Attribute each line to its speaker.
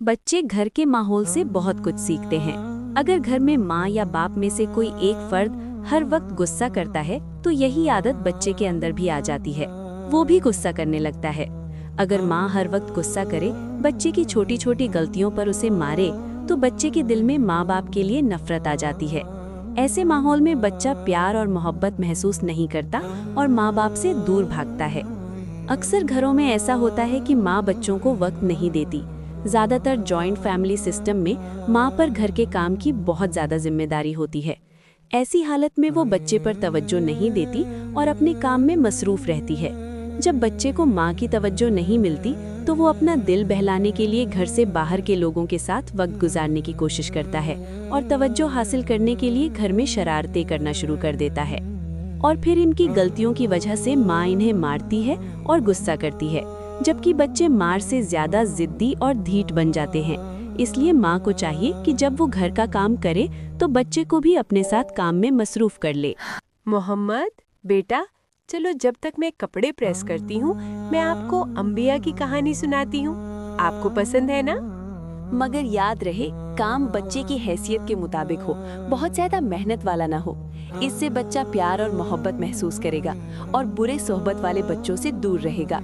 Speaker 1: बच्चे घर के माहौल से बहुत कुछ सीखते हैं। अगर घर में माँ या बाप में से कोई एक फर्द हर वक्त गुस्सा करता है तो यही आदत बच्चे के अंदर भी आ जाती है। वो भी गुस्सा करने लगता है। अगर माँ हर वक्त गुस्सा करे, बच्चे की छोटी छोटी गलतियों पर उसे मारे, तो बच्चे के दिल में माँ बाप के लिए नफरत आ जाती है। ऐसे माहौल में बच्चा प्यार और मोहब्बत महसूस नहीं करता और माँ बाप से दूर भागता है। अक्सर घरों में ऐसा होता है कि माँ बच्चों को वक्त नहीं देती। ज़्यादातर जॉइंट फैमिली सिस्टम में माँ पर घर के काम की बहुत ज़्यादा जिम्मेदारी होती है। ऐसी हालत में वो बच्चे पर तवज्जो नहीं देती और अपने काम में मसरूफ रहती है। जब बच्चे को माँ की तवज्जो नहीं मिलती तो वो अपना दिल बहलाने के लिए घर से बाहर के लोगों के साथ वक्त गुजारने की कोशिश करता है और तवज्जो हासिल करने के लिए घर में शरारतें करना शुरू कर देता है। और फिर इनकी गलतियों की वजह से माँ इन्हें मारती है और गुस्सा करती है, जबकि बच्चे मार से ज्यादा जिद्दी और ढीठ बन जाते हैं। इसलिए माँ को चाहिए कि जब वो घर का काम करे तो बच्चे को भी अपने साथ काम में मसरूफ कर ले।
Speaker 2: मोहम्मद बेटा, चलो जब तक मैं कपड़े प्रेस करती हूँ मैं आपको अंबिया की कहानी सुनाती हूँ। आपको पसंद है ना?
Speaker 1: मगर याद रहे, काम बच्चे की हैसियत के मुताबिक हो, बहुत ज्यादा मेहनत वाला ना हो। इससे बच्चा प्यार और मोहब्बत महसूस करेगा और बुरे सोहबत वाले बच्चों से दूर रहेगा।